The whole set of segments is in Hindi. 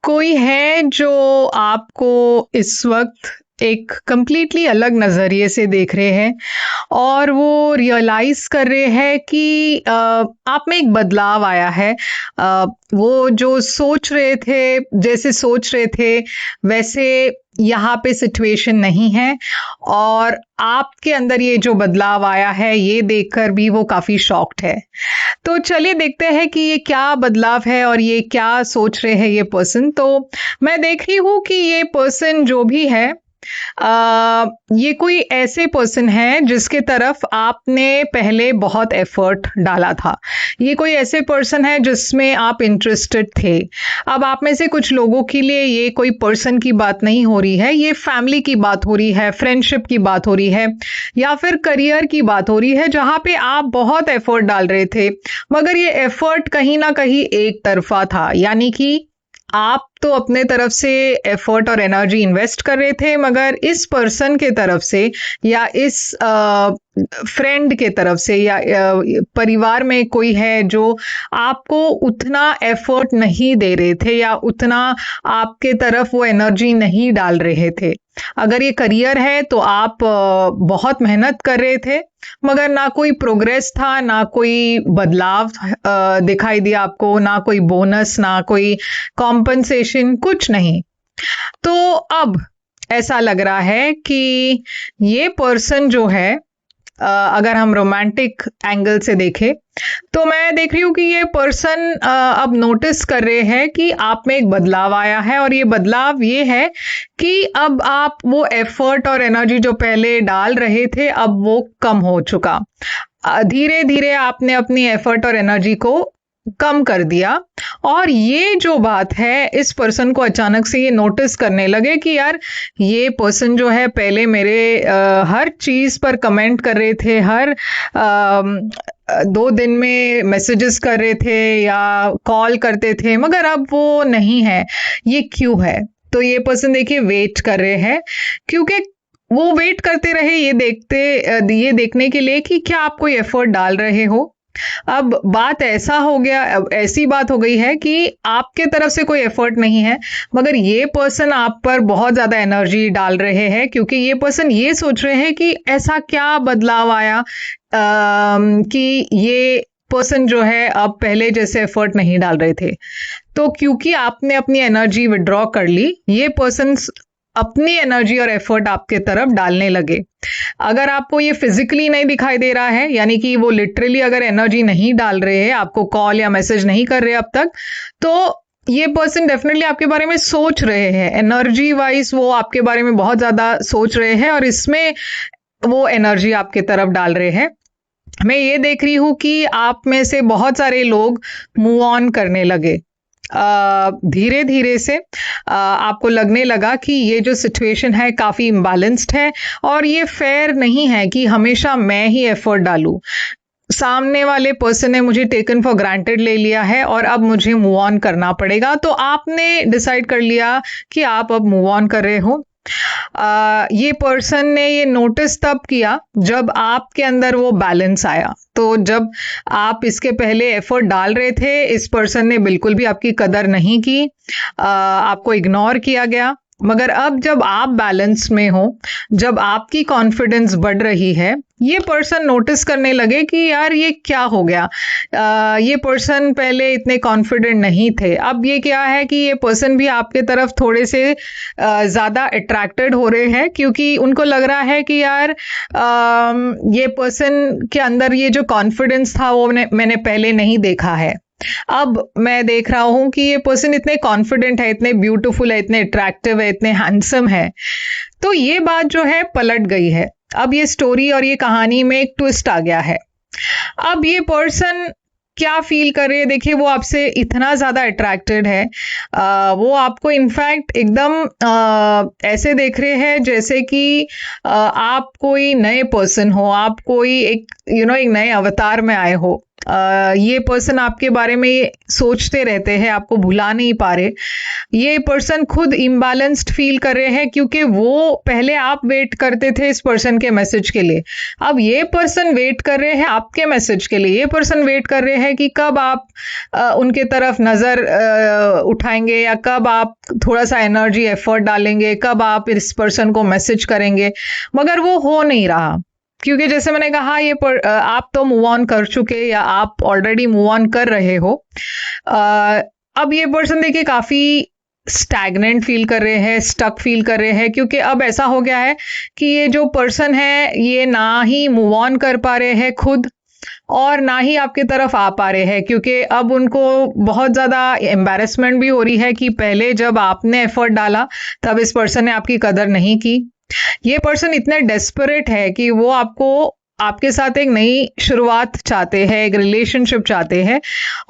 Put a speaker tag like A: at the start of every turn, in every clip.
A: कोई है जो आपको इस वक्त एक कंप्लीटली अलग नज़रिए से देख रहे हैं और वो रियलाइज कर रहे हैं कि आप में एक बदलाव आया है। वो जो सोच रहे थे, जैसे सोच रहे थे वैसे यहाँ पे सिचुएशन नहीं है और आपके अंदर ये जो बदलाव आया है ये देखकर भी वो काफी शॉक्ड है। तो चलिए देखते हैं कि ये क्या बदलाव है और ये क्या सोच रहे हैं ये पर्सन। तो मैं देख रही हूँ कि ये पर्सन जो भी है ये कोई ऐसे पर्सन है जिसके तरफ आपने पहले बहुत एफर्ट डाला था। ये कोई ऐसे पर्सन है जिसमें आप इंटरेस्टेड थे। अब आप में से कुछ लोगों के लिए ये कोई पर्सन की बात नहीं हो रही है, ये फैमिली की बात हो रही है, फ्रेंडशिप की बात हो रही है या फिर करियर की बात हो रही है जहां पे आप बहुत एफर्ट डाल रहे थे मगर ये एफर्ट कहीं ना कहीं एक तरफा था। यानी कि आप तो अपने तरफ से एफर्ट और एनर्जी इन्वेस्ट कर रहे थे मगर इस पर्सन के तरफ से या इस फ्रेंड के तरफ से या परिवार में कोई है जो आपको उतना एफर्ट नहीं दे रहे थे या उतना आपके तरफ वो एनर्जी नहीं डाल रहे थे। अगर ये करियर है तो आप बहुत मेहनत कर रहे थे मगर ना कोई प्रोग्रेस था, ना कोई बदलाव दिखाई दिया आपको, ना कोई बोनस, ना कोई कॉम्पनसेशन, कुछ नहीं। तो अब ऐसा लग रहा है कि ये पर्सन जो है, अगर हम रोमांटिक एंगल से देखें तो मैं देख रही हूँ कि ये पर्सन अब नोटिस कर रहे हैं कि आप में एक बदलाव आया है और ये बदलाव ये है कि अब आप वो एफर्ट और एनर्जी जो पहले डाल रहे थे अब वो कम हो चुका। धीरे धीरे आपने अपनी एफर्ट और एनर्जी को कम कर दिया और ये जो बात है इस पर्सन को अचानक से ये नोटिस करने लगे कि यार ये पर्सन जो है पहले मेरे हर चीज पर कमेंट कर रहे थे, हर 2 दिन में मैसेजेस कर रहे थे या कॉल करते थे मगर अब वो नहीं है। ये क्यों है? तो ये पर्सन देखिए वेट कर रहे हैं क्योंकि वो वेट करते रहे ये देखने के लिए कि क्या आप कोई एफर्ट डाल रहे हो। अब बात ऐसा हो गया, अब ऐसी बात हो गई है कि आपके तरफ से कोई एफर्ट नहीं है मगर ये पर्सन आप पर बहुत ज्यादा एनर्जी डाल रहे हैं क्योंकि ये पर्सन ये सोच रहे हैं कि ऐसा क्या बदलाव आया कि ये पर्सन जो है अब पहले जैसे एफर्ट नहीं डाल रहे थे। तो क्योंकि आपने अपनी एनर्जी विड्रॉ कर ली, ये पर्सन अपनी एनर्जी और एफर्ट आपके तरफ डालने लगे। अगर आपको ये फिजिकली नहीं दिखाई दे रहा है, यानी कि वो लिटरली अगर एनर्जी नहीं डाल रहे हैं, आपको कॉल या मैसेज नहीं कर रहे अब तक, तो ये पर्सन डेफिनेटली आपके बारे में सोच रहे हैं। एनर्जी वाइज वो आपके बारे में बहुत ज्यादा सोच रहे हैं और इसमें वो एनर्जी आपके तरफ डाल रहे हैं। मैं ये देख रही हूं कि आप में से बहुत सारे लोग मूव ऑन करने लगे। धीरे धीरे से आपको लगने लगा कि ये जो सिचुएशन है काफी इम्बैलेंस्ड है और ये फेयर नहीं है कि हमेशा मैं ही एफर्ट डालूं। सामने वाले पर्सन ने मुझे टेकन फॉर ग्रांटेड ले लिया है और अब मुझे मूव ऑन करना पड़ेगा। तो आपने डिसाइड कर लिया कि आप अब मूव ऑन कर रहे हो। ये पर्सन ने ये नोटिस तब किया जब आपके अंदर वो बैलेंस आया। तो जब आप इसके पहले एफर्ट डाल रहे थे, इस पर्सन ने बिल्कुल भी आपकी कदर नहीं की, आपको इग्नोर किया गया। मगर अब जब आप बैलेंस में हो, जब आपकी कॉन्फिडेंस बढ़ रही है, ये पर्सन नोटिस करने लगे कि यार ये क्या हो गया। ये पर्सन पहले इतने कॉन्फिडेंट नहीं थे, अब ये क्या है कि ये पर्सन भी आपके तरफ थोड़े से ज्यादा अट्रैक्टेड हो रहे हैं क्योंकि उनको लग रहा है कि यार ये पर्सन के अंदर ये जो कॉन्फिडेंस था वो मैंने पहले नहीं देखा है। अब मैं देख रहा हूं कि ये पर्सन इतने कॉन्फिडेंट है, इतने ब्यूटीफुल है, इतने अट्रैक्टिव है, इतने हैंडसम है। तो ये बात जो है पलट गई है। अब ये स्टोरी और ये कहानी में एक ट्विस्ट आ गया है। अब ये पर्सन क्या फील कर रहे हैं, देखिए वो आपसे इतना ज्यादा अट्रैक्टेड है, वो आपको इनफैक्ट एकदम ऐसे देख रहे हैं जैसे कि आप कोई नए पर्सन हो, आप कोई एक एक नए अवतार में आए हो। ये पर्सन आपके बारे में सोचते रहते हैं, आपको भुला नहीं पा रहे। ये पर्सन खुद इम्बैलेंस्ड फील कर रहे हैं क्योंकि वो पहले आप वेट करते थे इस पर्सन के मैसेज के लिए, अब ये पर्सन वेट कर रहे हैं आपके मैसेज के लिए। ये पर्सन वेट कर रहे हैं कि कब आप उनके तरफ नजर उठाएंगे, या कब आप थोड़ा सा एनर्जी एफर्ट डालेंगे, कब आप इस पर्सन को मैसेज करेंगे, मगर वो हो नहीं रहा। क्योंकि जैसे मैंने कहा, आप तो मूव ऑन कर चुके, या आप ऑलरेडी मूव ऑन कर रहे हो। अब ये पर्सन देखिए काफी स्टैग्नेंट फील कर रहे हैं, स्टक फील कर रहे हैं, क्योंकि अब ऐसा हो गया है कि ये जो पर्सन है ये ना ही मूव ऑन कर पा रहे हैं खुद, और ना ही आपकी तरफ आ पा रहे हैं, क्योंकि अब उनको बहुत ज्यादा एम्बैरेसमेंट भी हो रही है कि पहले जब आपने एफर्ट डाला तब इस पर्सन ने आपकी कदर नहीं की। ये पर्सन इतने डेस्परेट है कि वो आपके साथ एक नई शुरुआत चाहते हैं, एक रिलेशनशिप चाहते हैं,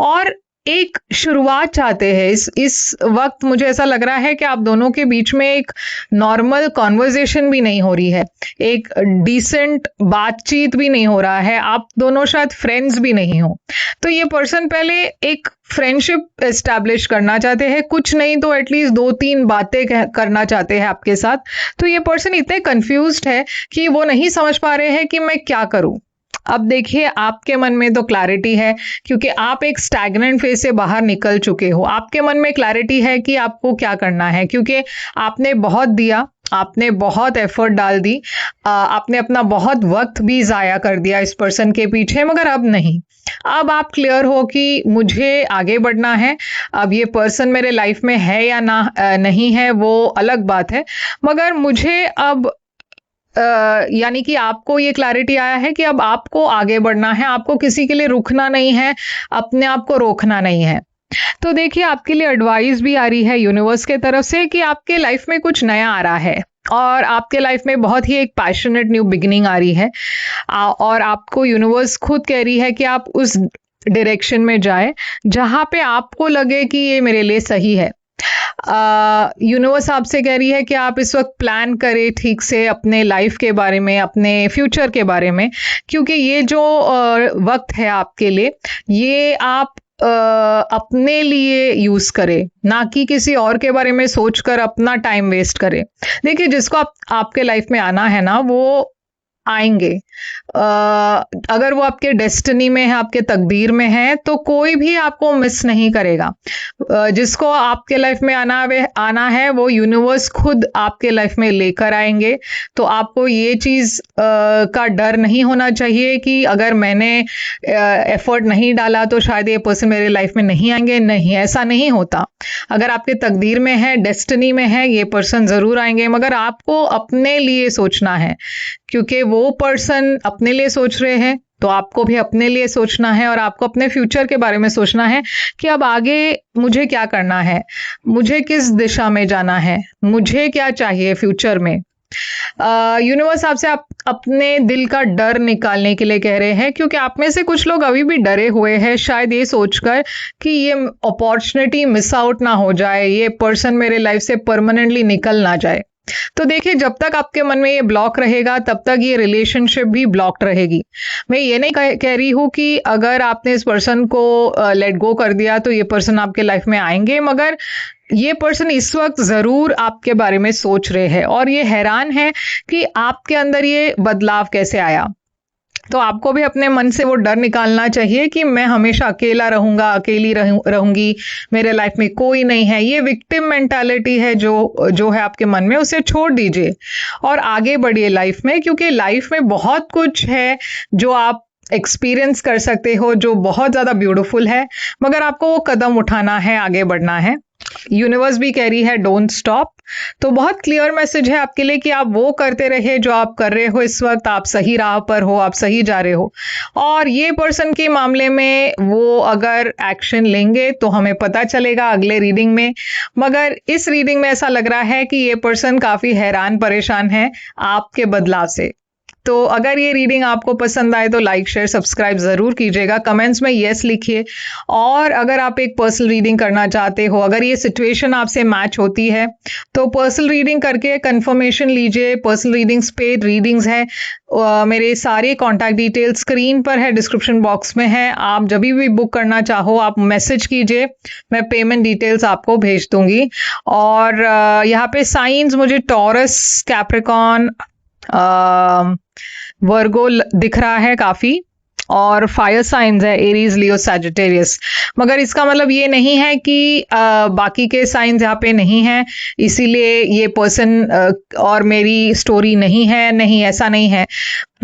A: और एक शुरुआत चाहते हैं। इस वक्त मुझे ऐसा लग रहा है कि आप दोनों के बीच में एक नॉर्मल कॉन्वर्जेशन भी नहीं हो रही है, एक डिसेंट बातचीत भी नहीं हो रहा है, आप दोनों शायद फ्रेंड्स भी नहीं हो। तो ये पर्सन पहले एक फ्रेंडशिप एस्टैब्लिश करना चाहते हैं, कुछ नहीं तो एटलीस्ट 2-3 बातें करना चाहते हैं आपके साथ। तो ये पर्सन इतने कंफ्यूज्ड है कि वो नहीं समझ पा रहे हैं कि मैं क्या करूं। अब देखिए, आपके मन में तो क्लैरिटी है, क्योंकि आप एक स्टैग्नेंट फेज से बाहर निकल चुके हो। आपके मन में क्लैरिटी है कि आपको क्या करना है, क्योंकि आपने बहुत दिया, आपने बहुत एफर्ट डाल दी, आपने अपना बहुत वक्त भी जाया कर दिया इस पर्सन के पीछे, मगर अब नहीं। अब आप क्लियर हो कि मुझे आगे बढ़ना है। अब ये पर्सन मेरे लाइफ में है या ना नहीं है वो अलग बात है, मगर मुझे अब यानी कि आपको ये क्लैरिटी आया है कि अब आपको आगे बढ़ना है, आपको किसी के लिए रुकना नहीं है, अपने आप को रोकना नहीं है। तो देखिए, आपके लिए एडवाइस भी आ रही है यूनिवर्स के तरफ से कि आपके लाइफ में कुछ नया आ रहा है, और आपके लाइफ में बहुत ही एक पैशनेट न्यू बिगिनिंग आ रही है, और आपको यूनिवर्स खुद कह रही है कि आप उस डायरेक्शन में जाए जहां पे आपको लगे कि ये मेरे लिए सही है। यूनिवर्स आपसे कह रही है कि आप इस वक्त प्लान करें ठीक से अपने लाइफ के बारे में, अपने फ्यूचर के बारे में, क्योंकि ये जो वक्त है आपके लिए, ये आप अपने लिए यूज करें, ना कि किसी और के बारे में सोचकर अपना टाइम वेस्ट करें। देखिए, जिसको आपके लाइफ में आना है ना, वो आएंगे। अगर वो आपके डेस्टिनी में है, आपके तकदीर में है, तो कोई भी आपको मिस नहीं करेगा। जिसको आपके लाइफ में आना है वो यूनिवर्स खुद आपके लाइफ में लेकर आएंगे। तो आपको ये चीज का डर नहीं होना चाहिए कि अगर मैंने एफर्ट नहीं डाला तो शायद ये पर्सन मेरे लाइफ में नहीं आएंगे। नहीं, ऐसा नहीं होता। अगर आपके तकदीर में है, डेस्टिनी में है, ये पर्सन जरूर आएंगे, मगर आपको अपने लिए सोचना है, क्योंकि वो पर्सन अपने लिए सोच रहे हैं, तो आपको भी अपने लिए सोचना है, और आपको अपने फ्यूचर के बारे में सोचना है कि अब आगे मुझे क्या करना है, मुझे किस दिशा में जाना है, मुझे क्या चाहिए फ्यूचर में। यूनिवर्स आपसे अपने दिल का डर निकालने के लिए कह रहे हैं, क्योंकि आप में से कुछ लोग अभी भी डरे हुए हैं, शायद ये सोचकर कि ये अपॉर्चुनिटी मिस आउट ना हो जाए, ये पर्सन मेरे लाइफ से परमानेंटली निकल ना जाए। तो देखिए, जब तक आपके मन में ये ब्लॉक रहेगा तब तक ये रिलेशनशिप भी ब्लॉक्ड रहेगी। मैं ये नहीं कह रही हूं कि अगर आपने इस पर्सन को लेट गो कर दिया तो ये पर्सन आपके लाइफ में आएंगे, मगर ये पर्सन इस वक्त जरूर आपके बारे में सोच रहे हैं, और ये हैरान है कि आपके अंदर ये बदलाव कैसे आया। तो आपको भी अपने मन से वो डर निकालना चाहिए कि मैं हमेशा अकेला रहूंगा, अकेली रहूंगी, मेरे लाइफ में कोई नहीं है। ये विक्टिम मेंटालिटी है जो है आपके मन में, उसे छोड़ दीजिए और आगे बढ़िए लाइफ में, क्योंकि लाइफ में बहुत कुछ है जो आप एक्सपीरियंस कर सकते हो, जो बहुत ज्यादा ब्यूटीफुल है, मगर आपको वो कदम उठाना है, आगे बढ़ना है। यूनिवर्स भी कह रही है डोंट स्टॉप। तो बहुत क्लियर मैसेज है आपके लिए कि आप वो करते रहे जो आप कर रहे हो इस वक्त। आप सही राह पर हो, आप सही जा रहे हो, और ये पर्सन के मामले में वो अगर एक्शन लेंगे तो हमें पता चलेगा अगले रीडिंग में। मगर इस रीडिंग में ऐसा लग रहा है कि ये पर्सन काफी हैरान परेशान है आपके बदलाव से। तो अगर ये रीडिंग आपको पसंद आए तो लाइक शेयर सब्सक्राइब जरूर कीजिएगा, कमेंट्स में यस लिखिए। और अगर आप एक पर्सनल रीडिंग करना चाहते हो, अगर ये सिचुएशन आपसे मैच होती है तो पर्सनल रीडिंग करके कंफर्मेशन लीजिए। पर्सनल रीडिंग्स पे रीडिंग्स है, मेरे सारे कॉन्टैक्ट डिटेल्स स्क्रीन पर है, डिस्क्रिप्शन बॉक्स में है। आप जब भी बुक करना चाहो आप मैसेज कीजिए, मैं पेमेंट डिटेल्स आपको भेज दूंगी। और यहाँ पे साइंस मुझे टॉरस, कैप्रिकॉन, वर्गो दिख रहा है काफी, और फायर साइंस है एरीज, लियो, सैजिटेरियस। मगर इसका मतलब ये नहीं है कि बाकी के साइंस यहाँ पे नहीं है, इसीलिए ये पर्सन और मेरी स्टोरी नहीं है, नहीं, ऐसा नहीं है।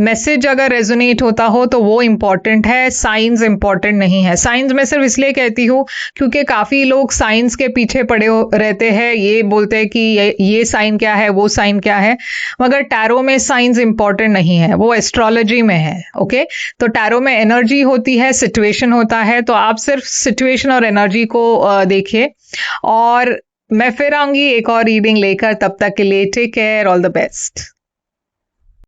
A: मैसेज अगर रेजोनेट होता हो तो वो इम्पॉर्टेंट है, साइंस इम्पॉर्टेंट नहीं है। साइंस मैं सिर्फ इसलिए कहती हूँ क्योंकि काफी लोग साइंस के पीछे पड़े रहते हैं, ये बोलते हैं कि ये साइन क्या है, वो साइन क्या है, मगर टैरो में साइंस इम्पॉर्टेंट नहीं है, वो एस्ट्रोलॉजी में है। ओके, तो टैरो में एनर्जी होती है, सिचुएशन होता है, तो आप सिर्फ सिचुएशन और एनर्जी को देखिए। और मैं फिर आऊंगी एक और रीडिंग लेकर, तब तक के लिए take care, all the best.